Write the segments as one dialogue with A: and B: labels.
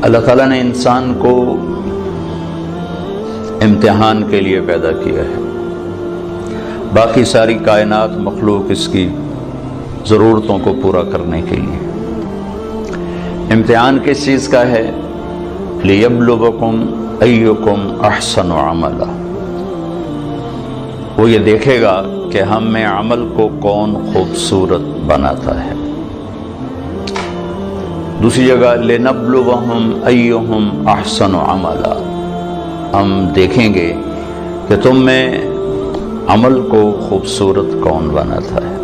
A: اللہ تعالیٰ نے انسان کو امتحان کے لیے پیدا کیا ہے، باقی ساری کائنات مخلوق اس کی ضرورتوں کو پورا کرنے کے لیے۔ امتحان کس چیز کا ہے؟ لِيَبْلُوَكُمْ أَيُّكُمْ أَحْسَنُ عَمَلًا، وہ یہ دیکھے گا کہ ہم میں عمل کو کون خوبصورت بناتا ہے۔ دوسری جگہ لِنَبْلُوَهُمْ أَيُّهُمْ أَحْسَنُ عَمَلًا، ہم دیکھیں گے کہ تم میں عمل کو خوبصورت کون بناتا ہے۔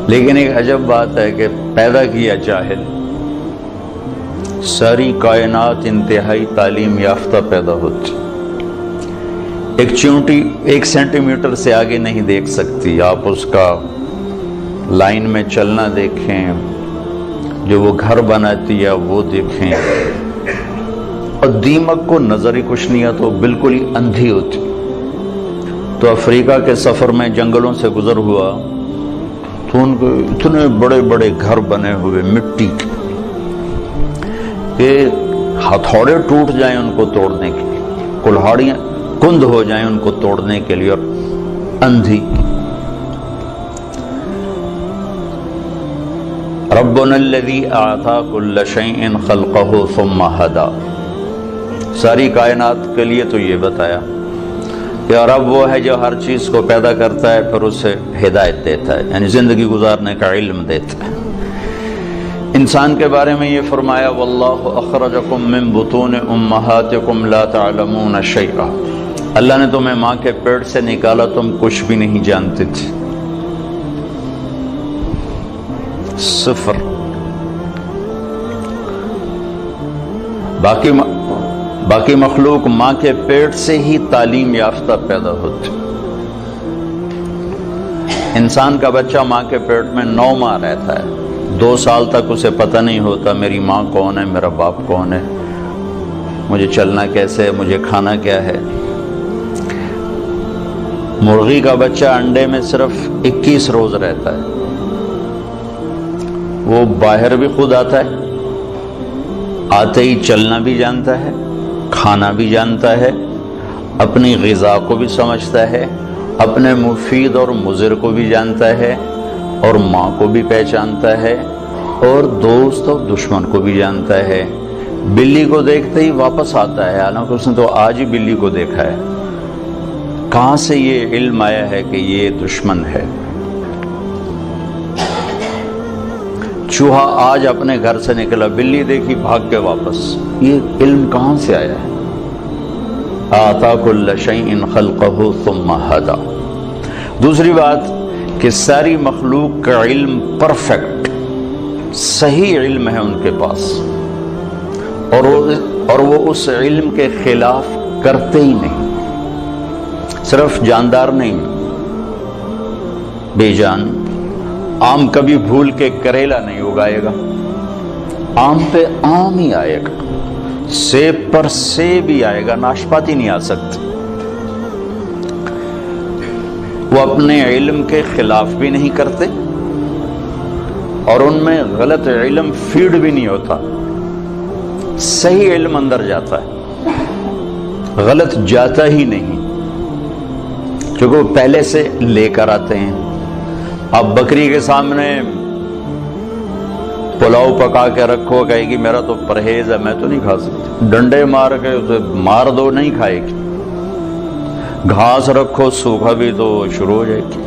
A: لیکن ایک عجب بات ہے کہ پیدا کیا جاہل، ساری کائنات انتہائی تعلیم یافتہ پیدا ہوتی، ایک چونٹی 1 سینٹی میٹر سے آگے نہیں دیکھ سکتی، آپ اس کا لائن میں چلنا دیکھیں، جو وہ گھر بناتی ہے وہ دیکھیں، اور دیمک کو نظر ہی کچھ نہیں آتا، بالکل ہی اندھی ہوتی۔ تو افریقہ کے سفر میں جنگلوں سے گزر ہوا تو ان کو اتنے بڑے بڑے گھر بنے ہوئے مٹی کے کہ ہتھوڑے ٹوٹ جائیں ان کو توڑنے کے لیے، کلہاڑیاں کند ہو جائیں ان کو توڑنے کے لیے، اور اندھی۔ ربنا الذی اعطى كل شیء خلقه ثم هدى، ساری کائنات کے لیے تو یہ بتایا کہ رب وہ ہے جو ہر چیز کو پیدا کرتا ہے پھر اسے ہدایت دیتا ہے، یعنی زندگی گزارنے کا علم دیتا ہے۔ انسان کے بارے میں یہ فرمایا واللہ اخرجکم من بطون امہاتکم لا تعلمون شیئا، اللہ نے تمہیں ماں کے پیٹ سے نکالا، تم کچھ بھی نہیں جانتے تھے، صفر۔ باقی مخلوق ماں کے پیٹ سے ہی تعلیم یافتہ پیدا ہوتی، انسان کا بچہ ماں کے پیٹ میں 9 ماہ رہتا ہے، 2 سال تک اسے پتہ نہیں ہوتا میری ماں کون ہے، میرا باپ کون ہے، مجھے چلنا کیسے ہے، مجھے کھانا کیا ہے۔ مرغی کا بچہ انڈے میں صرف 21 روز رہتا ہے، وہ باہر بھی خود آتا ہے، آتے ہی چلنا بھی جانتا ہے، کھانا بھی جانتا ہے، اپنی غذا کو بھی سمجھتا ہے، اپنے مفید اور مضر کو بھی جانتا ہے، اور ماں کو بھی پہچانتا ہے، اور دوست اور دشمن کو بھی جانتا ہے۔ بلی کو دیکھتے ہی واپس آتا ہے، حالانکہ اس نے تو آج ہی بلی کو دیکھا ہے۔ کہاں سے یہ علم آیا ہے کہ یہ دشمن ہے؟ چوہا آج اپنے گھر سے نکلا، بلی دیکھی بھاگ کے واپس، یہ علم کہاں سے آیا ہے؟ آتا کل شیء خلقہ ثم ہدی۔ دوسری بات کہ ساری مخلوق کا علم پرفیکٹ صحیح علم ہے ان کے پاس، اور وہ اس علم کے خلاف کرتے ہی نہیں۔ صرف جاندار نہیں، بے جان آم کبھی بھول کے کریلا نہیں اگائے گا، آم پہ آم ہی آئے گا، سیب پر سیب ہی آئے گا، ناشپاتی نہیں آ سکتی۔ وہ اپنے علم کے خلاف بھی نہیں کرتے، اور ان میں غلط علم فیڈ بھی نہیں ہوتا، صحیح علم اندر جاتا ہے، غلط جاتا ہی نہیں، کیونکہ وہ پہلے سے لے کر آتے ہیں۔ اب بکری کے سامنے پلاؤ پکا کے رکھو، کہے گی میرا تو پرہیز ہے، میں تو نہیں کھا سکتی، ڈنڈے مار کے اسے مار دو نہیں کھائے گی، گھاس رکھو سوکھا بھی تو شروع ہو جائے گی،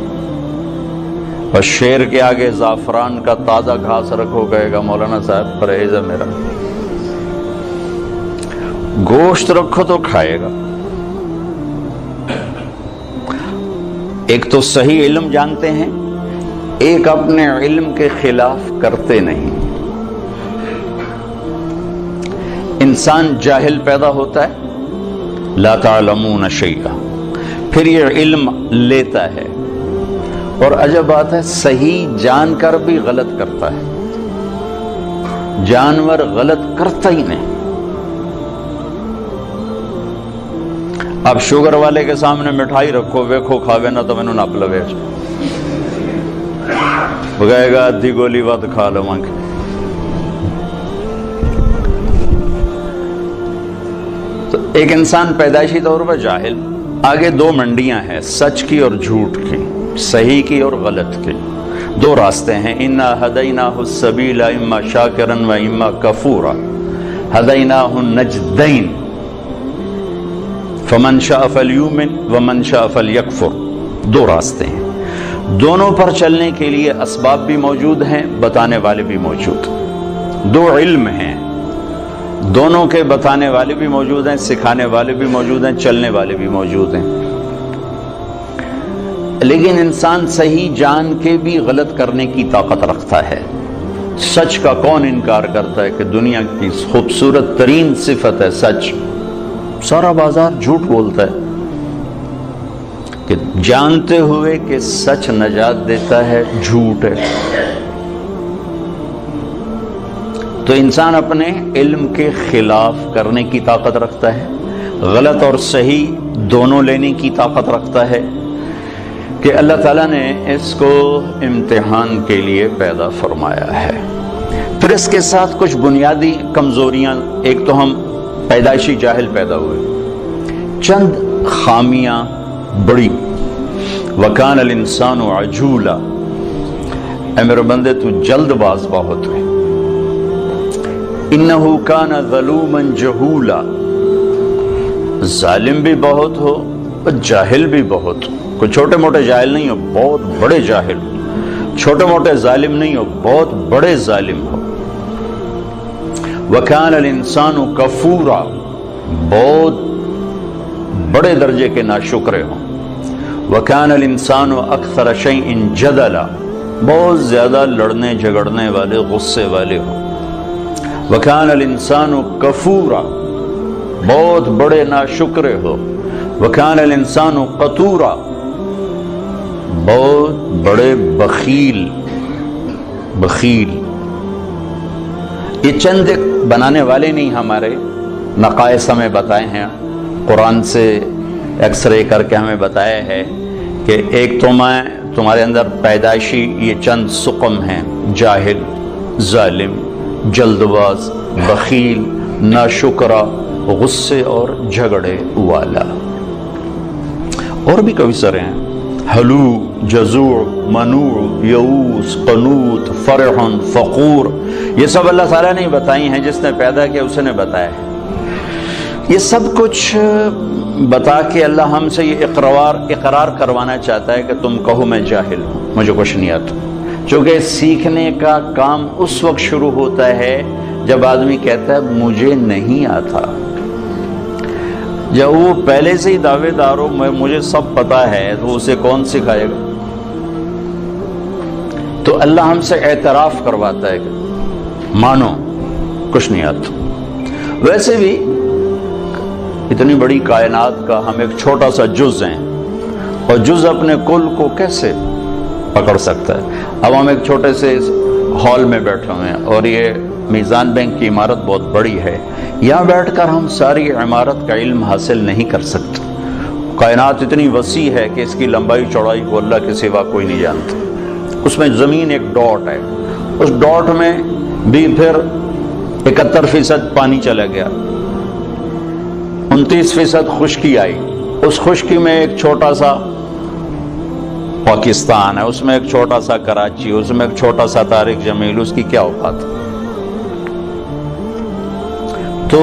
A: اور شیر کے آگے زعفران کا تازہ گھاس رکھو، کہے گا مولانا صاحب پرہیز ہے میرا، گوشت رکھو تو کھائے گا۔ ایک تو صحیح علم جانتے ہیں، ایک اپنے علم کے خلاف کرتے نہیں۔ انسان جاہل پیدا ہوتا ہے، لا تعلمون شیئا، پھر یہ علم لیتا ہے، اور عجب بات ہے صحیح جان کر بھی غلط کرتا ہے، جانور غلط کرتا ہی نہیں۔ اب شوگر والے کے سامنے مٹھائی رکھو، ویکھو کھاوے نہ تو میں نہ پلوے، وہ کہے گا ادھی گولی ود کھا لواں گے، ایک انسان پیدائشی طور پر جاہل، آگے دو منڈیاں ہیں، سچ کی اور جھوٹ کی، صحیح کی اور غلط کی، دو راستے ہیں۔ انا ہدیناہ السبیل اما شاکرا و اما کفورا ہدیناہ النجدین فمن شاء فلیؤمن ومن شاء فلیکفر، دو راستے ہیں، دونوں پر چلنے کے لیے اسباب بھی موجود ہیں، بتانے والے بھی موجود، دو علم ہیں، دونوں کے بتانے والے بھی موجود ہیں، سکھانے والے بھی موجود ہیں، چلنے والے بھی موجود ہیں۔ لیکن انسان صحیح جان کے بھی غلط کرنے کی طاقت رکھتا ہے۔ سچ کا کون انکار کرتا ہے کہ دنیا کی خوبصورت ترین صفت ہے سچ؟ سارا بازار جھوٹ بولتا ہے کہ جانتے ہوئے کہ سچ نجات دیتا ہے، جھوٹ ہے۔ تو انسان اپنے علم کے خلاف کرنے کی طاقت رکھتا ہے، غلط اور صحیح دونوں لینے کی طاقت رکھتا ہے، کہ اللہ تعالیٰ نے اس کو امتحان کے لیے پیدا فرمایا ہے۔ پھر اس کے ساتھ کچھ بنیادی کمزوریاں، ایک تو ہم پیدائشی جاہل پیدا ہوئے، چند خامیاں بڑی، وَكَانَ الْإِنسَانُ عَجُولًا، اے میرے بندے تو جلد باز بہت ہے، إِنَّهُ كَانَ ظَلُومًا جَهُولًا، ظالم بھی بہت ہو اور جاہل بھی بہت ہو، کوئی چھوٹے موٹے جاہل نہیں ہو، بہت بڑے جاہل ہو، چھوٹے موٹے ظالم نہیں ہو، بہت بڑے ظالم ہو۔ وَكَانَ الْإِنسَانُ كَفُورًا، بہت بڑے درجے کے ناشکرے ہوں۔ وَكَانَ الْإِنسَانُ أَكْثَرَ شَيْءٍ جَدَلًا، بہت زیادہ لڑنے جھگڑنے والے، غصے والے ہوں۔ وَكَانَ الْإِنسَانُ كَفُورًا، بہت بڑے ناشکرے ہو۔ وَكَانَ الْإِنسَانُ قَتُورًا، بہت بڑے بخیل۔ یہ چند بنانے والے نہیں، ہمارے نقائص ہمیں بتائے ہیں، قرآن سے ایکس رے کر کے ہمیں بتایا ہے کہ ایک تمہارے اندر پیدائشی یہ چند سقم ہیں، جاہل، ظالم، جلد باز، بخیل، ناشکرا، غصے اور جھگڑے والا۔ اور بھی کئی سارے ہیں، حلو، جزوع، منوع، یئوس، قنوط، فرح، فقور، یہ سب اللہ تعالیٰ نے بتائی ہیں، جس نے پیدا کیا اس نے بتایا ہے۔ یہ سب کچھ بتا کے اللہ ہم سے یہ اقرار کروانا چاہتا ہے کہ تم کہو میں جاہل ہوں، مجھے کچھ نہیں آتا، چونکہ سیکھنے کا کام اس وقت شروع ہوتا ہے جب آدمی کہتا ہے مجھے نہیں آتا۔ جب وہ پہلے سے ہی دعوے دار ہو مجھے سب پتا ہے تو اسے کون سکھائے گا؟ تو اللہ ہم سے اعتراف کرواتا ہے کہ مانو کچھ نہیں آتا۔ ویسے بھی اتنی بڑی کائنات کا ہم ایک چھوٹا سا جز ہیں، اور جز اپنے کل کو کیسے پکڑ سکتا ہے؟ اب ہم ایک چھوٹے سے ہال میں بیٹھے ہوئے ہیں، اور یہ میزان بینک کی عمارت بہت بڑی ہے، یہاں بیٹھ کر ہم ساری عمارت کا علم حاصل نہیں کر سکتے۔ کائنات اتنی وسیع ہے کہ اس کی لمبائی چوڑائی کو اللہ کے سوا کوئی نہیں جانتا۔ اس میں زمین ایک ڈاٹ ہے، اس ڈاٹ میں بھی پھر 71% پانی چلا گیا، 29% خشکی آئی، اس خشکی میں ایک چھوٹا سا پاکستان ہے، اس میں ایک چھوٹا سا کراچی، اس میں ایک چھوٹا سا طارق جمیل، اس کی کیا اوقات؟ تو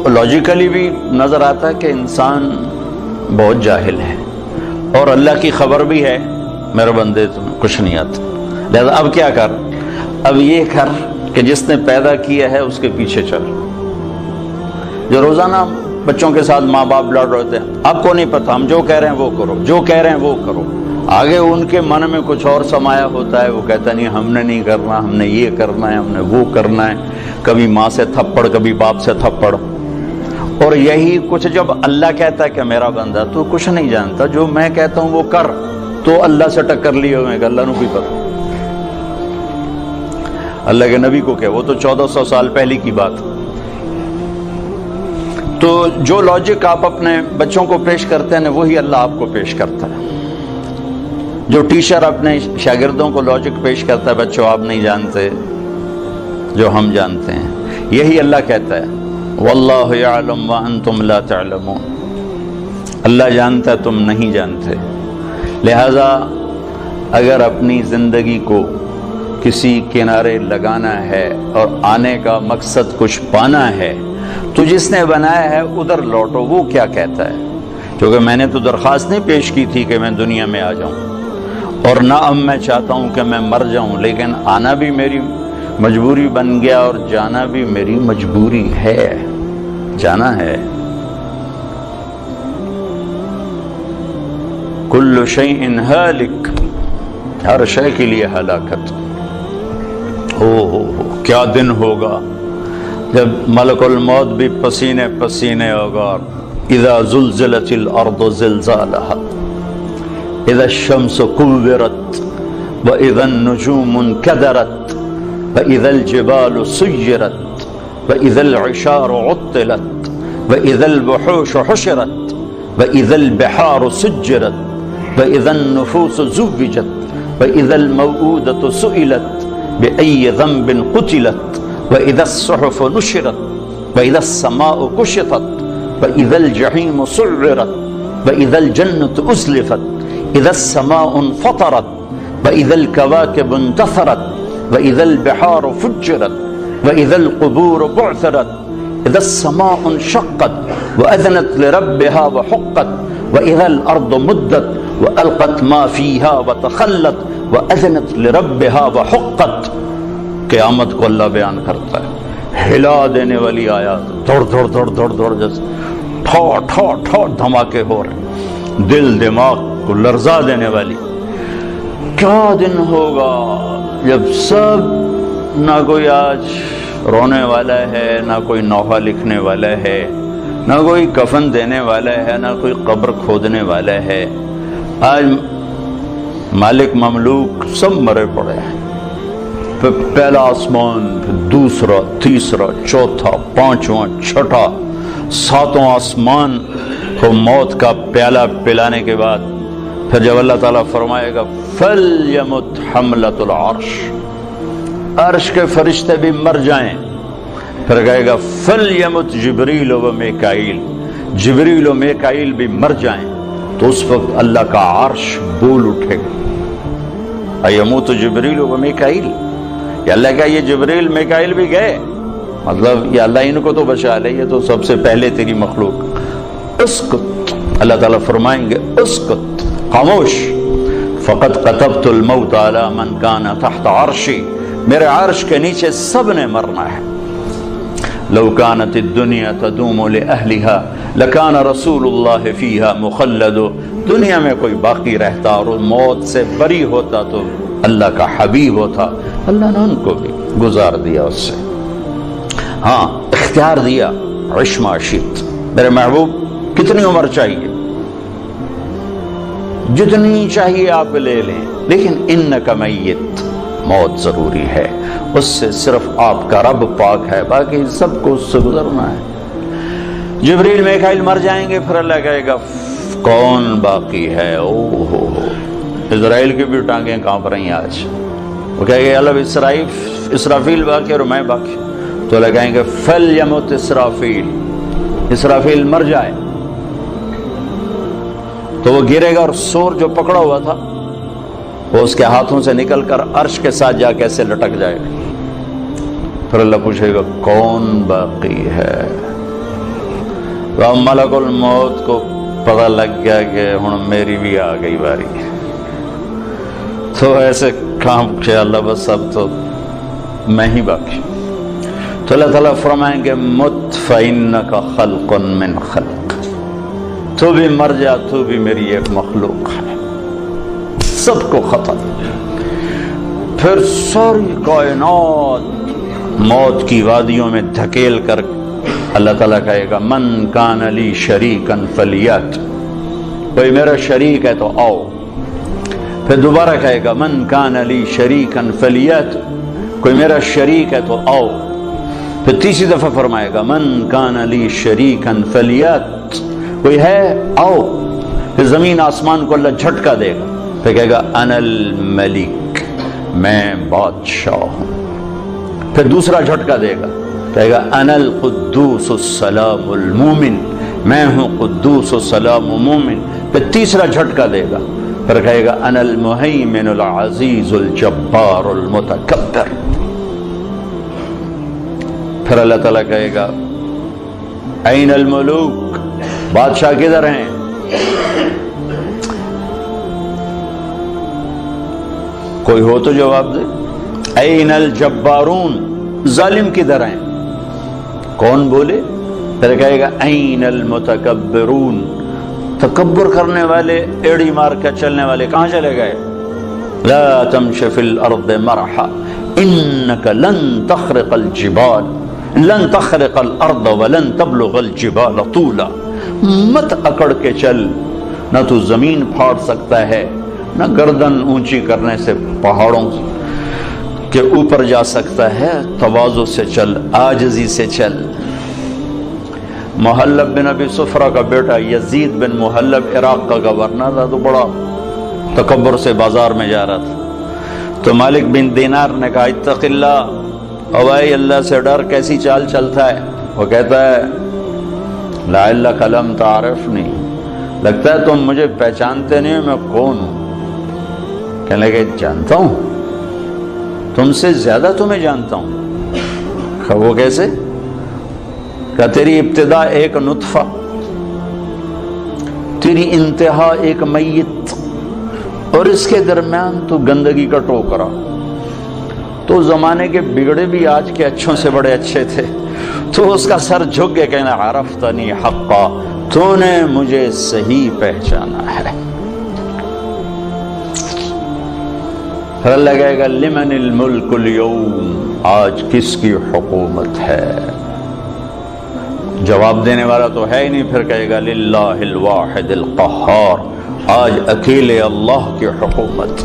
A: لاجیکلی بھی نظر آتا ہے کہ انسان بہت جاہل ہے، اور اللہ کی خبر بھی ہے میرے بندے تمہیں کچھ نہیں آتا، لہذا اب کیا کر؟ اب یہ کر کہ جس نے پیدا کیا ہے اس کے پیچھے چل۔ جو روزانہ بچوں کے ساتھ ماں باپ لڑ رہے تھے، آپ کو نہیں پتا، ہم جو کہہ رہے ہیں وہ کرو، جو کہہ رہے ہیں وہ کرو، آگے ان کے من میں کچھ اور سمایا ہوتا ہے، وہ کہتا نہیں ہم نے نہیں کرنا، ہم نے یہ کرنا ہے، ہم نے وہ کرنا ہے، کبھی ماں سے تھپڑ، کبھی باپ سے تھپڑ۔ اور یہی کچھ جب اللہ کہتا ہے کہ میرا بندہ تو کچھ نہیں جانتا، جو میں کہتا ہوں وہ کر، تو اللہ سے ٹکر لیے ہوئے کہ اللہ نو بھی پتا، اللہ کے نبی کو کہ وہ تو 1400 سال پہلے کی بات۔ تو جو لاجک آپ اپنے بچوں کو پیش کرتے ہیں وہی اللہ آپ کو پیش کرتا ہے۔ جو ٹیچر اپنے شاگردوں کو لاجک پیش کرتا ہے، بچوں آپ نہیں جانتے جو ہم جانتے ہیں، یہی اللہ کہتا ہے واللہ یعلم وانتم لا تعلمون، اللہ جانتا تم نہیں جانتے۔ لہذا اگر اپنی زندگی کو کسی کنارے لگانا ہے اور آنے کا مقصد کچھ پانا ہے تو جس نے بنایا ہے ادھر لوٹو، وہ کیا کہتا ہے؟ کیونکہ میں نے تو درخواست نہیں پیش کی تھی کہ میں دنیا میں آ جاؤں، اور نہ اب میں چاہتا ہوں کہ میں مر جاؤں، لیکن آنا بھی میری مجبوری بن گیا اور جانا بھی میری مجبوری ہے، جانا ہے۔ کل شیء ہالک، ہر شے کے لیے ہلاکت۔ ہو کیا دن ہوگا جب ملک الموت بھی پسینے پسینے ہوگا۔ اذا زلزلت الارض زلزالها، اذا الشمس كورت، واذا النجوم انكدرت، واذا الجبال سيرت، واذا العشار عطلت، واذا الوحوش حشرت، واذا البحار سجرت، واذا النفوس زوجت، واذا الموءودة سئلت بأي ذنب قتلت، وإذا الصحف نشرت، وإذا السماء كشطت، وإذا الجحيم سعرت، وإذا الجنة أزلفت، إذا السماء انفطرت، وإذا الكواكب انتثرت، وإذا البحار فجرت، وإذا القبور بعثرت، إذا السماء انشقت وأذنت لربها وحقت، وإذا الأرض مدت وألقت ما فيها وتخلت وأذنت لربها وحقت۔ قیامت کو اللہ بیان کرتا ہے، ہلا دینے والی آیات، دوڑ دوڑ دوڑ دوڑ دوڑ، جیسے ٹھو ٹھو ٹھو دھماکے ہو رہے، دل دماغ کو لرزا دینے والی۔ کیا دن ہوگا جب سب، نہ کوئی آج رونے والا ہے، نہ کوئی نوحہ لکھنے والا ہے، نہ کوئی کفن دینے والا ہے، نہ کوئی قبر کھودنے والا ہے۔ آج مالک مملوک سب مرے پڑے ہیں، پھر پہلا آسمان، پھر دوسرا، تیسرا، چوتھا، پانچواں، چھٹا، ساتوں آسمان کو موت کا پیالہ پلانے کے بعد پھر جب اللہ تعالیٰ فرمائے گا فَلْيَمُتْ حَمْلَةُ الْعَرْشِ، عرش کے فرشتے بھی مر جائیں، پھر کہے گا فَلْيَمُتْ جبریل و میکائیل، جبریل و میکائیل بھی مر جائیں، تو اس وقت اللہ کا عرش بول اٹھے گا۔ ایموت جبریل و میکائیل، یا اللہ کا یہ جبریل میکائیل بھی گئے، مطلب یہ اللہ ان کو تو بچا لے، یہ تو سب سے پہلے تیری مخلوق۔ اسکت، اللہ تعالیٰ فرمائیں گے اسکت، خاموش، فقد قطبت الموت علی من کان تحت عرشی، میرے عرش کے نیچے سب نے مرنا ہے۔ لو كانت الدنيا تدوم لأهلها لكان رسول الله فيها مخلد، دنیا میں کوئی باقی رہتا اور موت سے بری ہوتا تو اللہ کا حبیب ہوتا، اللہ نے ان کو بھی گزار دیا اس سے۔ ہاں اختیار دیا، عش ما شئت، میرے محبوب کتنی عمر چاہیے، جتنی چاہیے آپ لے لیں، لیکن انک میت، موت ضروری ہے، اس سے صرف آپ کا رب پاک ہے، باقی سب کو اس سے گزرنا ہے۔ جبریل میکائیل مر جائیں گے، پھر اللہ کہے گا کون باقی ہے؟ او ہو اسرائیل کی بھی ٹانگیں کانپ رہی ہیں آج، وہ کہے گے اللہ اسرافیل باقی اور میں باقی، تو اللہ کہیں گے فَلْيَمُتْ اسرافیل، اسرافیل مر جائے، تو وہ گرے گا اور سور جو پکڑا ہوا تھا وہ اس کے ہاتھوں سے نکل کر عرش کے ساتھ جا کیسے لٹک جائے گا، پھر اللہ پوچھے گا کون باقی ہے؟ تو ملک الموت کو پتہ لگ گیا کہ ہن میری بھی آ گئی باری، تو ایسے کام کہ اللہ بس اب تو میں ہی باقی، تو اللہ تعالیٰ فرمائیں گے مت فَإِنَّكَ خَلْقٌ مِّنْ خَلْقٍ، تو بھی مر جا، تو بھی میری ایک مخلوق ہے، سب کو ختم۔ پھر ساری کائنات موت کی وادیوں میں دھکیل کر اللہ تعالیٰ کہے گا من کان لی شریکن فلیات، کوئی میرا شریک ہے تو آؤ، پھر دوبارہ کہے گا من کان لی شریکن فلیات، کوئی میرا شریک ہے تو آؤ، پھر تیسری دفعہ فرمائے گا من کان لی شریکن فلیات، کوئی ہے آؤ، پھر زمین آسمان کو اللہ جھٹکا دے گا، پھر کہے گا انا الملک، میں بادشاہ ہوں، پھر دوسرا جھٹکا دے گا، کہے گا انل قدوس السلام المومن، میں ہوں قدوس السلام مومن، پھر تیسرا جھٹکا دے گا، پھر کہے گا انا المہیمن العزیز الجبار المتکبر، پھر اللہ تعالیٰ کہے گا این الملوک، بادشاہ کدھر ہیں؟ کوئی ہو تو جواب دے۔ این الجبارون، ظالم کدھر ہیں؟ کون بولے؟ پھر کہے گا این المتکبرون، تکبر کرنے والے، ایڑی مار کے چلنے والے کہاں چلے گئے؟ لا تمش فی الارض مرحا انک لن تخرق الجبال، لن تخرق الارض ولن تبلغ الجبال طولا، مت اکڑ کے چل، نہ تو زمین پھاڑ سکتا ہے، نہ گردن اونچی کرنے سے پہاڑوں کے اوپر جا سکتا ہے، تواضع سے چل، عاجزی سے چل۔ محلب بن ابی صفرہ کا بیٹا یزید بن محلب عراق کا گورنر تھا، تو بڑا تکبر سے بازار میں جا رہا تھا، تو مالک بن دینار نے کہا اتق اللہ، اوائے اللہ سے ڈر، کیسی چال چلتا ہے؟ وہ کہتا ہے لعلک لم تعرفنی، لگتا ہے تم مجھے پہچانتے نہیں، میں کون ہوں؟ کہنے لگے جانتا ہوں، تم سے زیادہ تمہیں جانتا ہوں۔ وہ کیسے؟ کہ تیری ابتدا ایک نطفہ، تیری انتہا ایک میت، اور اس کے درمیان تو گندگی کا ٹوکرا۔ تو زمانے کے بگڑے بھی آج کے اچھوں سے بڑے اچھے تھے، تو اس کا سر جھک کے کہنا عرفتنی حقا، تو نے مجھے صحیح پہچانا ہے۔ پھر اللہ کہے گا لمن الملک اليوم، آج کس کی حکومت ہے؟ جواب دینے والا تو ہے ہی نہیں، پھر کہے گا للہ الواحد القہار، آج اکیلے اللہ کی حکومت۔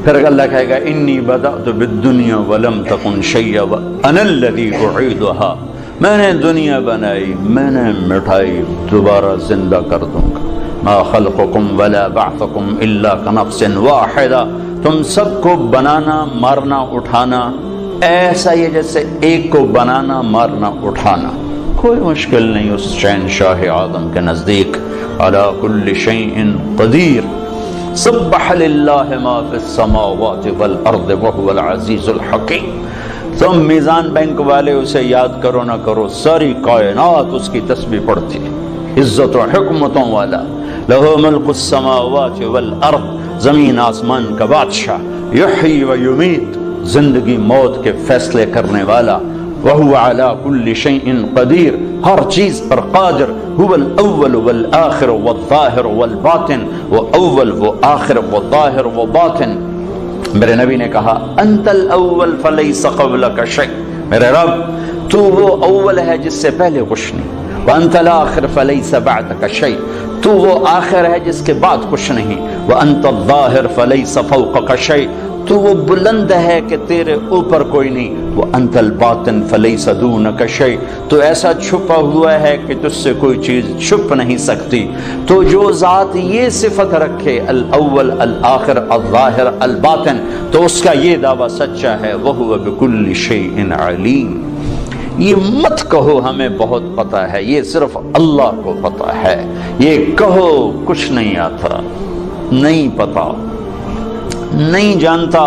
A: پھر اللہ کہے گا انی بدأت بالدنیا ولم تکن شیئا وانا الذی اعیدها، میں نے دنیا بنائی، میں نے مٹھائی، دوبارہ زندہ کر دوں گا۔ ما خلقکم ولا بعثکم الا کنفس واحدہ، تم سب کو بنانا، مارنا، اٹھانا ایسا ہی جیسے ایک کو بنانا، مارنا، اٹھانا، کوئی مشکل نہیں اس شہنشاہ آدم کے نزدیک۔ علی کل شیء قدیر، سبح للہ ما فی السماوات والارض وهو العزیز الحکیم۔ تم میزان بینک والے اسے یاد کرو نہ کرو، ساری کائنات اس کی تسبیح پڑھتی ہے، عزت و حکمتوں والا۔ لہ ملک السماوات والارض، زمین آسمان کا بادشاہ، یحیی و یمیت، زندگی موت کے فیصلے کرنے والا، وَهُوَ عَلَى كُلِّ شَيْءٍ قدیر، ہر چیز پر قادر، هو الاول والآخر والظاہر والباطن، وہ اول وہ آخر وہ ظاہر وہ باطن۔ میرے نبی نے کہا انت الاول فلیس قبلک شیء، میرے رب تو وہ اول ہے جس سے پہلے کچھ نہیں، وانت الاخر فلیس بعدک شیء، تو وہ آخر ہے جس کے بعد کچھ نہیں، وانت الظاہر فلیس فوقک شیء، تو وہ بلند ہے کہ تیرے اوپر کوئی نہیں، وانت الباطن فلیس دونک شیء، تو ایسا چھپا ہوا ہے کہ تجھ سے کوئی چیز چھپ نہیں سکتی۔ تو جو ذات یہ صفت رکھے الاول الآخر الظاہر الباطن، تو اس کا یہ دعویٰ سچا ہے، وہو بکل شیء علیم۔ یہ مت کہو ہمیں بہت پتہ ہے، یہ صرف اللہ کو پتہ ہے، یہ کہو کچھ نہیں آتا، نہیں پتا، نہیں جانتا،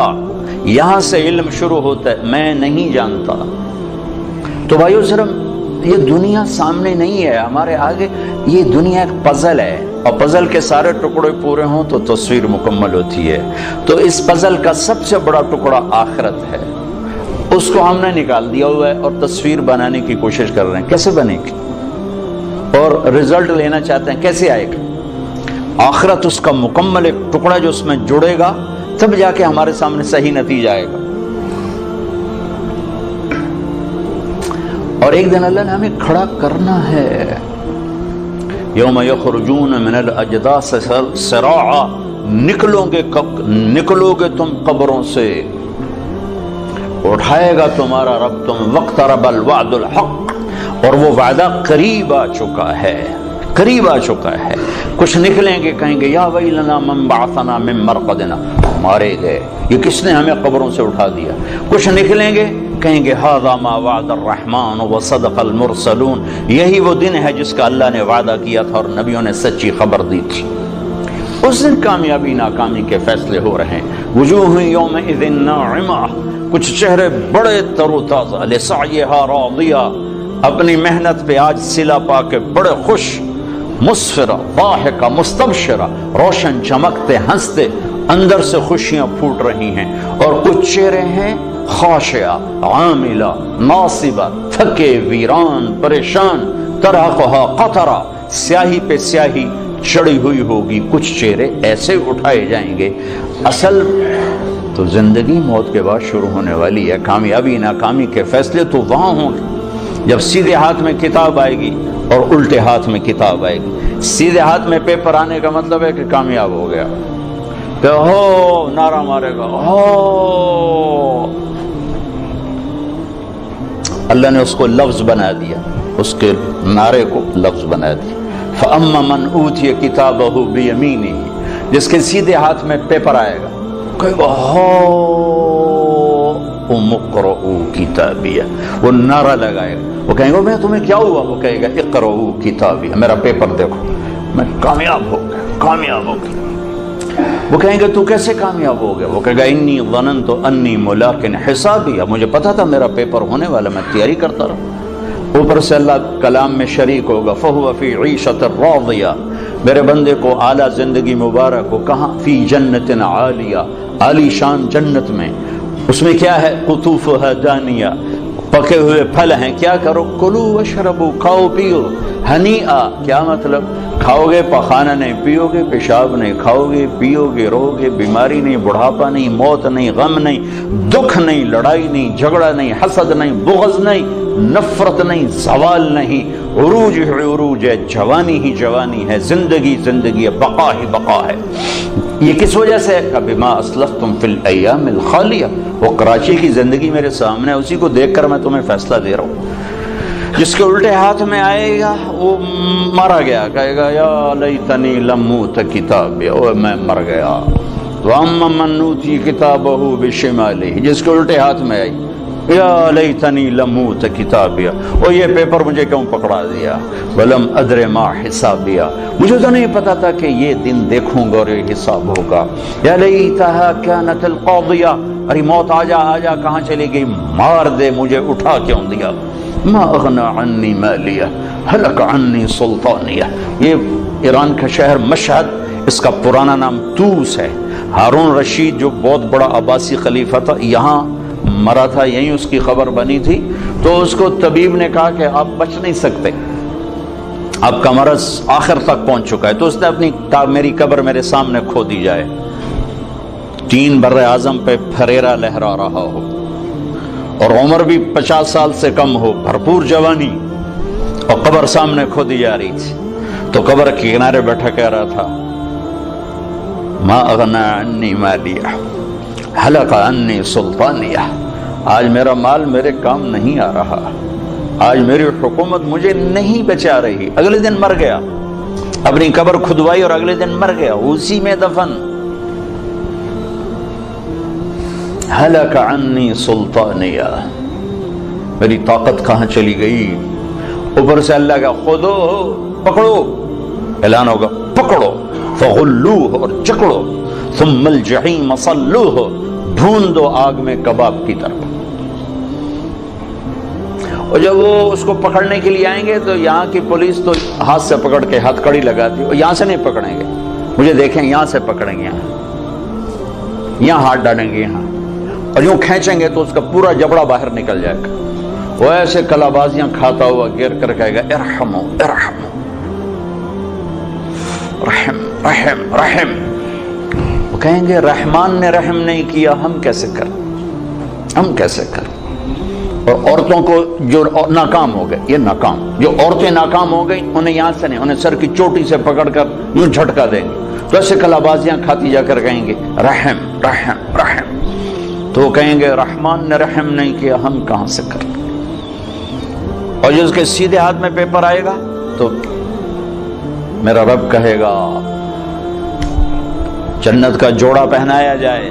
A: یہاں سے علم شروع ہوتا ہے، میں نہیں جانتا۔ تو بھائیو صرف یہ دنیا سامنے نہیں ہے ہمارے آگے، یہ دنیا ایک پزل ہے، اور پزل کے سارے ٹکڑے پورے ہوں تو تصویر مکمل ہوتی ہے۔ تو اس پزل کا سب سے بڑا ٹکڑا آخرت ہے، اس کو ہم نے نکال دیا ہوا ہے اور تصویر بنانے کی کوشش کر رہے ہیں، کیسے بنے گی؟ اور رزلٹ لینا چاہتے ہیں، کیسے آئے گا؟ آخرت اس کا مکمل ایک ٹکڑا جو اس میں جڑے گا، تب جا کے ہمارے سامنے صحیح نتیجہ آئے گا۔ اور ایک دن اللہ نے ہمیں کھڑا کرنا ہے، یوم یخرجون من الاجداث سراعا، نکلو گے تم قبروں سے، اٹھائے گا تمہارا رب تم، واقترب الوعد الحق، اور وہ وعدہ قریب آ چکا ہے، قریب آ چکا ہے۔ کچھ نکلیں گے کہیں گے یا ویلنا من بعثنا من مرقدنا، مارے گئے، یہ کس نے ہمیں قبروں سے اٹھا دیا۔ کچھ نکلیں گے کہیں گے ھذا ما وعد الرحمن وصدق المرسلون، یہی وہ دن ہے جس کا اللہ نے وعدہ کیا تھا اور نبیوں نے سچی خبر دی تھی۔ اس دن کامیابی ناکامی کے فیصلے ہو رہے ہیں۔ وجوہ یومئذ ناعمہ، کچھ چہرے بڑے تر و تازہ، لسعیہا راضیہ، اپنی محنت پہ آج صلہ پا کے بڑے خوش، مسفرہ ضاحکہ مستبشرہ، روشن چمکتے ہنستے، اندر سے خوشیاں پھوٹ رہی ہیں۔ اور کچھ چہرے ہیں خاشعہ عاملہ ناصبہ، تھکے ویران پریشان، ترہقھا قطرہ، سیاہی پہ سیاہی چڑھی ہوئی ہوگی۔ کچھ چہرے ایسے اٹھائے جائیں گے۔ اصل تو زندگی موت کے بعد شروع ہونے والی ہے۔ کامیابی ناکامی کے فیصلے تو وہاں ہوں گے جب سیدھے ہاتھ میں کتاب آئے گی اور الٹے ہاتھ میں کتاب آئے گی۔ سیدھے ہاتھ میں پیپر آنے کا مطلب ہے کہ کامیاب ہو گیا، کہ ہو نعرہ مارے گا، ہو اللہ نے اس کو لفظ بنا دیا، اس کے نعرے کو لفظ بنا دیا۔ فَأَمَّا مَنْ أُوتِيَ كِتَابَهُ بِيَمِينِهِ، جس کے سیدھے ہاتھ میں پیپر آئے گا، کہے گا اقرؤوا کتابیہ، وہ نعرہ لگائے گا۔ وہ کہیں گے میں تمہیں کیا ہوا؟ وہ کہے گا اقرؤوا کتابیہ، میرا پیپر دیکھو، میں کامیاب ہو گیا، کامیاب ہو گیا۔ وہ کہیں گے تو کیسے کامیاب ہو گیا؟ وہ کہے گا انی ظننت انی ملاق حسابیہ، مجھے پتا تھا میرا پیپر ہونے والا، میں تیاری کرتا رہا۔ اوپر سے اللہ کلام میں شریک ہوگا، فہو فی عیشۃ راضیہ، میرے بندے کو اعلیٰ زندگی مبارک ہو۔ کہاں؟ فی جنت عالیہ، عالی شان جنت میں۔ اس میں کیا ہے؟ قطوفھا دانیہ، پکے ہوئے پھل ہیں۔ کیا کرو؟ کلو واشربو، کھاؤ پیو، ہنیئا، کیا مطلب؟ کھاؤ گے پخانہ نہیں، پیو گے پیشاب نہیں، کھاؤ گے پیو گے رو گے، بیماری نہیں، بڑھاپا نہیں، موت نہیں، غم نہیں، دکھ نہیں، لڑائی نہیں، جھگڑا نہیں، حسد نہیں، بغض نہیں، نفرت نہیں، زوال نہیں، عروج ہی عروج ہے، جوانی ہی جوانی ہے، زندگی زندگی ہے، بقا ہی بقا ہے۔ یہ کس وجہ سے ہے؟ بما اسلفتم فی الایام الخالیہ، وہ کراچی کی زندگی میرے سامنے ہے، اسی کو دیکھ کر میں تمہیں فیصلہ دے رہا ہوں۔ جس کے الٹے ہاتھ میں آئے گا وہ مارا گیا، کہے گا یا لیتنی لم اوت کتابیہ، او میں مر گیا۔ واما من اوتی کتابہ بشمالہ، جس کے الٹے ہاتھ میں آئی یا لیتنی لم اوت کتابیہ، او یہ پیپر مجھے کیوں پکڑا دیا؟ ولم ادر ما حسابیہ، مجھے تو نہیں پتا تھا کہ یہ دن دیکھوں گا اور یہ حساب ہوگا۔ یا لیتہا کانت القاضیہ، ارے موت آجا آجا، کہاں چلی گئی؟ مار دے، مجھے اٹھا کیوں دیا؟ ما اغنى عنی مالیہ ہلک عنی سلطانیہ، یہ ایران کا شہر مشہد، اس کا پرانا نام توس ہے۔ ہارون رشید جو بہت بڑا عباسی خلیفہ تھا، یہاں مرا تھا، یہیں اس کی خبر بنی تھی، تو اس کو طبیب نے کہا کہ آپ بچ نہیں سکتے، آپ کا مرض آخر تک پہنچ چکا ہے۔ تو اس نے اپنی میری قبر میرے سامنے کھو دی جائے، 3 بر اعظم پہ پھریرا لہرا رہا ہو اور عمر بھی 50 سال سے کم ہو، بھرپور جوانی، اور قبر سامنے کھو دی جا رہی تھی، تو قبر کے کنارے بیٹھا کہہ رہا تھا ما اغنى عنی مالیہ ہلک عنی سلطانیہ، آج میرا مال میرے کام نہیں آ رہا، آج میری حکومت مجھے نہیں بچا رہی۔ اگلے دن مر گیا، اپنی قبر کھدوائی اور اگلے دن مر گیا، اسی میں دفن۔ ہلک عنی سلطانیہ، میری طاقت کہاں چلی گئی؟ اوپر سے اللہ کا خودو، پکڑو، اعلان ہوگا پکڑو، فغلوہ، اور چکڑو، ثم الجحیم صلوہ، ڈھونڈ دو آگ میں کباب کی طرف۔ اور جب وہ اس کو پکڑنے کے لیے آئیں گے تو یہاں کی پولیس تو ہاتھ سے پکڑ کے ہتھ کڑی لگاتی، اور یہاں سے نہیں پکڑیں گے، مجھے دیکھیں یہاں سے پکڑیں گے، یہاں ہاتھ ڈالیں گے، یہاں، اور یوں کھینچیں گے تو اس کا پورا جبڑا باہر نکل جائے گا۔ وہ ایسے کلابازیاں کھاتا ہوا گر کر کہے گا ارحمو ارحمو، رحم رحم رحم۔ وہ کہیں گے رحمان نے رحم نہیں کیا، ہم کیسے کریں، ہم کیسے کریں؟ اور عورتوں کو جو ناکام ہو گئے، یہ ناکام، جو عورتیں ناکام ہو گئی انہیں یہاں سے نہیں، انہیں سر کی چوٹی سے پکڑ کر یوں جھٹکا دیں گے، تو ایسے کلابازیاں کھاتی جا کر کہیں گے رحم رحم رحم، تو وہ کہیں گے رحمان نے رحم نہیں کیا، ہم کہاں سے کریں؟ اور جو اس کے سیدھے ہاتھ میں پیپر آئے گا تو میرا رب کہے گا جنت کا جوڑا پہنایا جائے،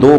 A: 2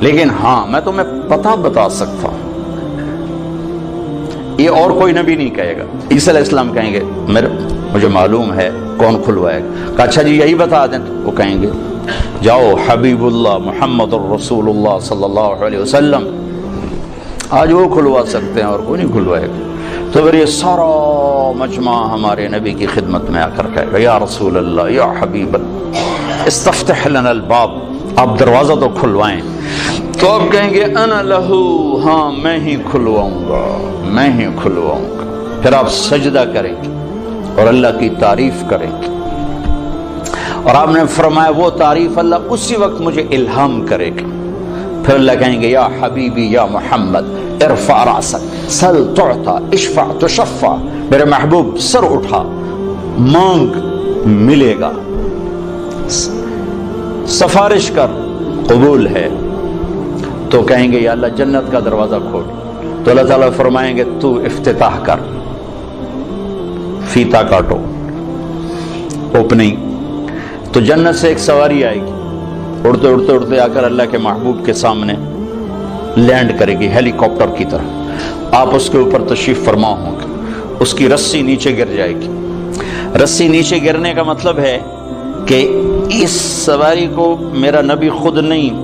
A: لیکن ہاں میں تمہیں پتہ بتا سکتا ہوں، یہ اور کوئی نبی نہیں کہے گا۔ عیسیٰ علیہ السلام کہیں گے مجھے معلوم ہے کون کھلوائے گا۔ اچھا جی یہی بتا دیں، تو وہ کہیں گے جاؤ حبیب اللہ محمد الرسول اللہ صلی اللہ علیہ وسلم، آج وہ کھلوا سکتے ہیں اور کوئی نہیں کھلوائے گا۔ تو پھر یہ سارا مجمع ہمارے نبی کی خدمت میں آ کر کہے گا یا رسول اللہ یا حبیب اللہ استفتح لنا الباب، آپ دروازہ تو کھلوائیں۔ تو آپ کہیں گے انا لہو، ہاں میں ہی کھلواؤں گا، میں ہی کھلواؤں گا۔ پھر آپ سجدہ کریں گے اور اللہ کی تعریف کریں گے، اور آپ نے فرمایا وہ تعریف اللہ اسی وقت مجھے الہام کرے گا۔ پھر اللہ کہیں گے یا حبیبی یا محمد ارفع راسک سل تعطا اشفع تشفع، میرے محبوب سر اٹھا مانگ ملے گا، سفارش کر قبول ہے۔ تو کہیں گے یا اللہ جنت کا دروازہ کھول، تو اللہ تعالیٰ فرمائیں گے تو افتتاح کر، فیتا کاٹو، اوپننگ۔ تو جنت سے ایک سواری آئے گی، اڑتے اڑتے اڑتے آ کر اللہ کے محبوب کے سامنے لینڈ کرے گی ہیلی کاپٹر کی طرح، آپ اس کے اوپر تشریف فرما ہوں گے، اس کی رسی نیچے گر جائے گی۔ رسی نیچے گرنے کا مطلب ہے کہ اس سواری کو میرا نبی خود نہیں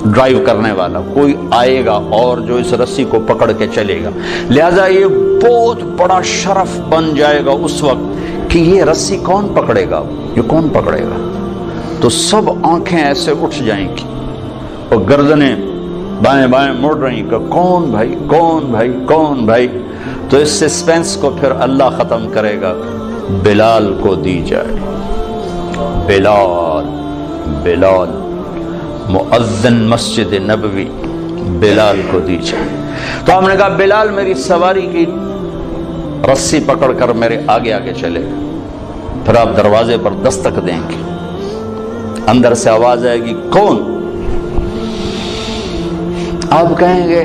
A: ڈرائیو کرنے والا، کوئی آئے گا اور جو اس رسی کو پکڑ کے چلے گا، لہذا یہ بہت بڑا شرف بن جائے گا اس وقت کہ یہ رسی کون پکڑے گا، یہ کون پکڑے گا۔ تو سب آنکھیں ایسے اٹھ جائیں گی اور گردنیں بائیں بائیں مڑ رہی کہ کون بھائی کون بھائی کون بھائی۔ تو اس سسپینس کو پھر اللہ ختم کرے گا، بلال کو دی جائے، بلال بلال مؤذن مسجد نبوی، بلال کو دی جائے۔ تو ہم نے کہا بلال میری سواری کی رسی پکڑ کر میرے آگے آگے چلے گا۔ پھر آپ دروازے پر دستک دیں گے، اندر سے آواز آئے گی کون؟ آپ کہیں گے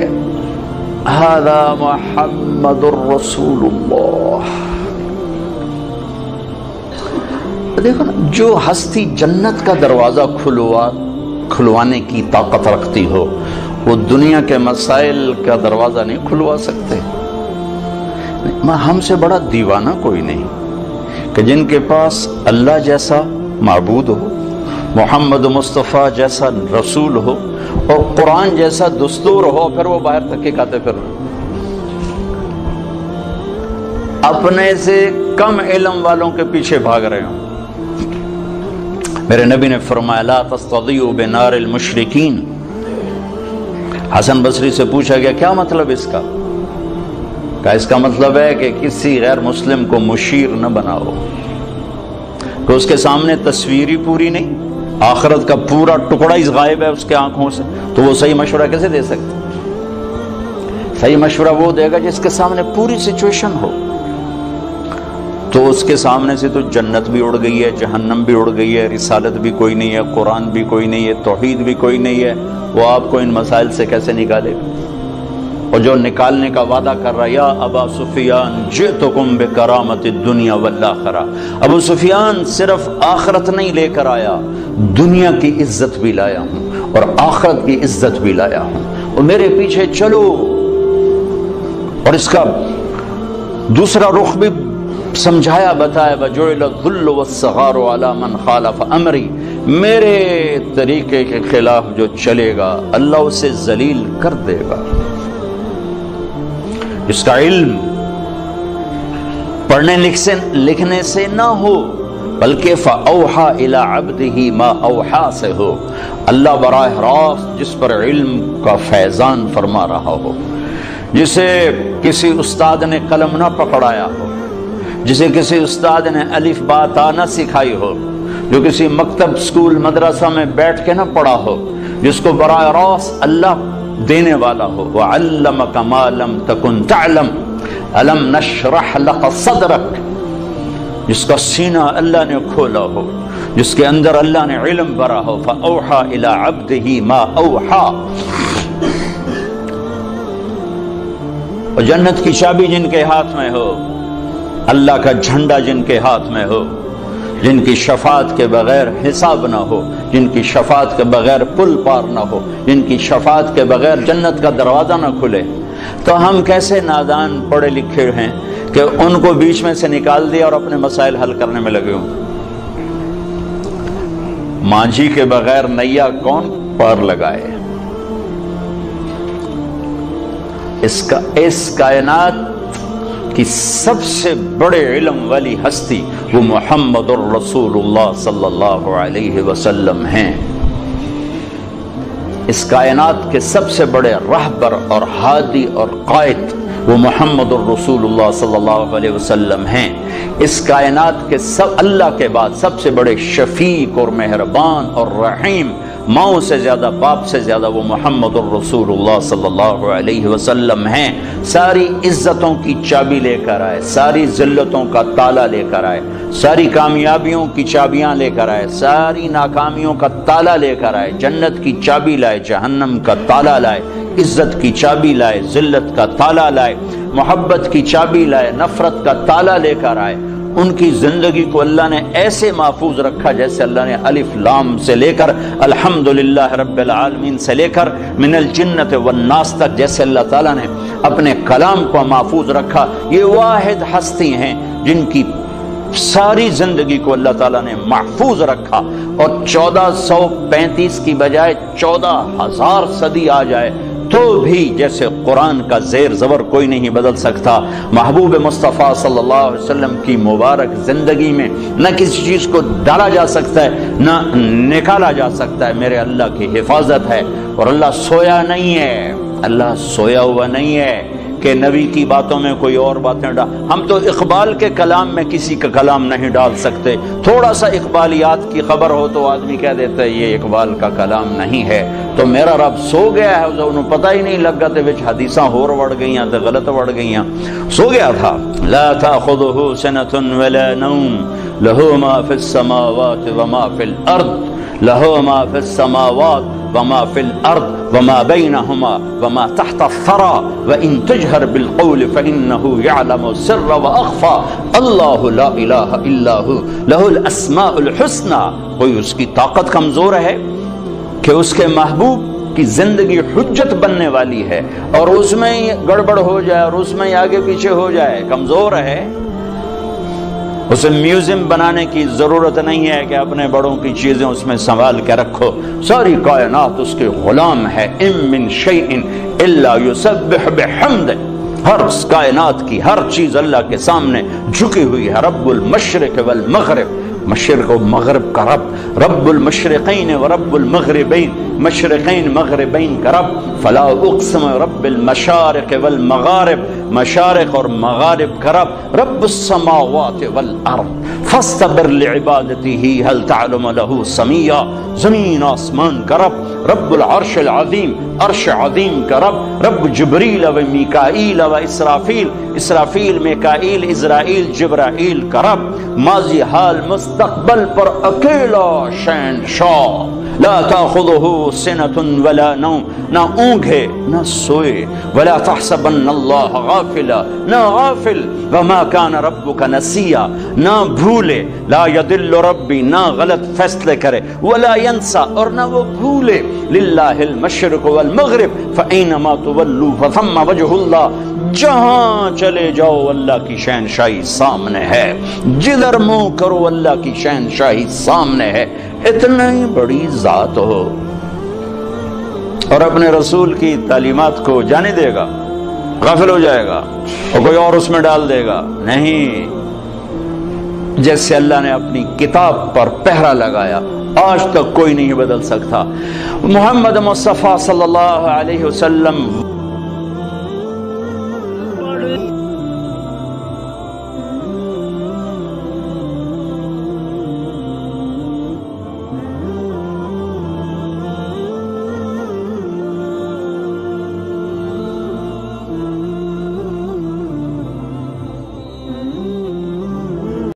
A: ھذا محمد الرسول اللہ۔ دیکھو نا، جو ہستی جنت کا دروازہ کھلوانے کی طاقت رکھتی ہو، وہ دنیا کے مسائل کا دروازہ نہیں کھلوا سکتے۔ ہم سے بڑا دیوانہ کوئی نہیں کہ جن کے پاس اللہ جیسا معبود ہو، محمد مصطفیٰ جیسا رسول ہو اور قرآن جیسا دستور ہو، پھر وہ باہر تھکے کھاتے پھر اپنے سے کم علم والوں کے پیچھے بھاگ رہے ہوں۔ میرے نبی نے فرمایا لا تستضیئوا بنار المشرکین۔ حسن بصری سے پوچھا گیا کیا مطلب اس کا؟ کہا اس کا مطلب ہے کہ کسی غیر مسلم کو مشیر نہ بناؤ، کہ اس کے سامنے تصویر ہی پوری نہیں، آخرت کا پورا ٹکڑا ہی غائب ہے اس کے آنکھوں سے، تو وہ صحیح مشورہ کیسے دے سکتا؟ صحیح مشورہ وہ دے گا جس کے سامنے پوری سچویشن ہو۔ تو اس کے سامنے سے تو جنت بھی اڑ گئی ہے، جہنم بھی اڑ گئی ہے، رسالت بھی کوئی نہیں ہے، قرآن بھی کوئی نہیں ہے، توحید بھی کوئی نہیں ہے، وہ آپ کو ان مسائل سے کیسے نکالے گا؟ اور جو نکالنے کا وعدہ کر رہا یا ابا سفیان جئتکم بکرامت الدنیا والآخرہ، ابو سفیان صرف آخرت نہیں لے کر آیا، دنیا کی عزت بھی لایا ہوں اور آخرت کی عزت بھی لایا ہوں، اور میرے پیچھے چلو۔ اور اس کا دوسرا رخ بھی سمجھایا بتایا، وَجُعِلَ الذُّلُّ وَالصَّغَارُ عَلَى مَنْ خَالَفَ أَمْرِي، میرے طریقے کے خلاف جو چلے گا اللہ اسے ذلیل کر دے گا۔ اس کا علم پڑھنے لکھنے سے نہ ہو، بلکہ فَأَوْحَى إِلَىٰ عَبْدِهِ مَا أَوْحَى سے ہو، اللہ براہ راست جس پر علم کا فیضان فرما رہا ہو، جسے کسی استاد نے قلم نہ پکڑایا ہو، جسے کسی استاد نے الف با تا نہ سکھائی ہو، جو کسی مکتب اسکول مدرسہ میں بیٹھ کے نہ پڑھا ہو، جس کو براہ راست اللہ دینے والا ہو۔ وَعَلَّمَكَ مَا لَمْ تَكُنْ تَعْلَمْ أَلَمْ نَشْرَحْ لَكَ صَدْرَكَ، جس کا سینہ اللہ نے کھولا ہو، جس کے اندر اللہ نے علم بھرا ہو۔ فَأَوْحَى إِلَىٰ عَبْدِهِ مَا أَوْحَى۔ اور جنت کی چابی جن کے ہاتھ میں ہو، اللہ کا جھنڈا جن کے ہاتھ میں ہو، جن کی شفاعت کے بغیر حساب نہ ہو، جن کی شفاعت کے بغیر پل پار نہ ہو، جن کی شفاعت کے بغیر جنت کا دروازہ نہ کھلے، تو ہم کیسے نادان پڑھے لکھے ہیں کہ ان کو بیچ میں سے نکال دیا اور اپنے مسائل حل کرنے میں لگے ہوں۔ مانجھی کے بغیر نیا کون پار لگائے؟ اس کائنات کی سب سے بڑے علم والی ہستی وہ محمد الرسول اللہ صلی اللہ علیہ وسلم ہیں۔ اس کائنات کے سب سے بڑے رہبر اور ہادی اور قائد وہ محمد الرسول اللہ صلی اللہ علیہ وسلم ہیں۔ اس کائنات کے اللہ کے بعد سب سے بڑے شفیق اور مہربان اور رحیم، ماؤں سے زیادہ باپ سے زیادہ وہ محمد الرسول اللہ صلی اللہ علیہ وسلم ہیں۔ ساری عزتوں کی چابی لے کر آئے، ساری ذلتوں کا تالا لے کر آئے، ساری کامیابیوں کی چابیاں لے کر آئے، ساری ناکامیوں کا تالا لے کر آئے، جنت کی چابی لائے، جہنم کا تالا لائے، عزت کی چابی لائے، ذلت کا تالا لائے، محبت کی چابی لائے، نفرت کا تالا لے کر آئے۔ ان کی زندگی کو اللہ نے ایسے محفوظ رکھا جیسے اللہ نے الف لام سے لے کر الحمدللہ رب العالمین سے لے کر من الجنت والناس تک جیسے اللہ تعالیٰ نے اپنے کلام کو محفوظ رکھا۔ یہ واحد ہستی ہیں جن کی ساری زندگی کو اللہ تعالیٰ نے محفوظ رکھا، اور 1435 کی بجائے 14,000 صدی آ جائے تو بھی جیسے قرآن کا زیر زبر کوئی نہیں بدل سکتا۔ محبوب مصطفیٰ صلی اللہ علیہ وسلم کی مبارک زندگی میں نہ کسی چیز کو ڈالا جا سکتا ہے نہ نکالا جا سکتا ہے۔ میرے اللہ کی حفاظت ہے، اور اللہ سویا نہیں ہے، اللہ سویا ہوا نہیں ہے کہ نبی کی باتوں میں کوئی اور باتیں ڈال۔ ہم تو اقبال کے کلام میں کسی کا کلام نہیں ڈال سکتے۔ تھوڑا سا اقبالیات کی خبر ہو تو آدمی کہہ دیتا ہے یہ اقبال کا کلام نہیں ہے۔ تو میرا رب سو گیا ہے، انہوں پتہ ہی نہیں لگا تے وچ حدیثاں ہور وڑ گئیاں تے غلط وڑ گئیاں، سو گیا تھا۔ لا تأخذه سنة ولا نوم له ما في السماوات وما في الأرض له ما في السماوات وما في الأرض وما بينهما وما تحت الثرى وإن تجهر بالقول فإنه يعلم السر وأخفى الله لا إله إلا هو له الأسماء الحسنى۔ کوئی اس کی طاقت کمزور ہے کہ اس کے محبوب کی زندگی حجت بننے والی ہے اور اس میں گڑبڑ ہو جائے اور اس میں آگے پیچھے ہو جائے؟ کمزور ہے۔ اسے میوزیم بنانے کی ضرورت نہیں ہے کہ اپنے بڑوں کی چیزیں اس میں سنبھال کے رکھو، ساری کائنات اس کے غلام ہے۔ ان من شیء الا یسبح بحمدہ، ہر کائنات کی ہر چیز اللہ کے سامنے جھکی ہوئی ہے۔ رب المشرق والمغرب، مشرق و مغرب کا رب، رب المشرقین و رب المغربین، مشرقین مغربین کا رب۔ فلا اقسم رب المشارق والمغارب، مشارق اور مغارب کا رب۔ رب السماوات والارض فاستبر لعبادته هل تعلم له سمیا، زمین آسمان کا رب۔ رب العرش العظیم، عرش عظیم کا رب۔ رب جبریل و میکائیل و اسرافیل، اسرافیل میکائیل اسرائیل جبرائیل کا رب۔ ماضی حال مستقبل پر اکیلا شہنشاہ۔ لا تأخذه سنة ولا نوم، نہ اونگھے نہ سوئے۔ ولا تحسبن اللہ غافلا، نہ غافل۔ وما كان ربك نسیا، نہ بھولے۔ لا يضل ربی، نہ غلط فیصلے کرے۔ ولا ينسى، اور نہ وہ بھولے۔ للہ المشرق والمغرب فأينما تولوا فثم وجه اللہ، جہاں چلے جاؤ اللہ کی شہنشاہی سامنے ہے، جدھر منہ کرو اللہ کی شہنشاہی سامنے ہے۔ اتنا ہی بڑی ذات ہو اور اپنے رسول کی تعلیمات کو جانے دے گا، غافل ہو جائے گا اور کوئی اور اس میں ڈال دے گا؟ نہیں، جیسے اللہ نے اپنی کتاب پر پہرا لگایا آج تک کوئی نہیں بدل سکتا۔ محمد مصطفیٰ صلی اللہ علیہ وسلم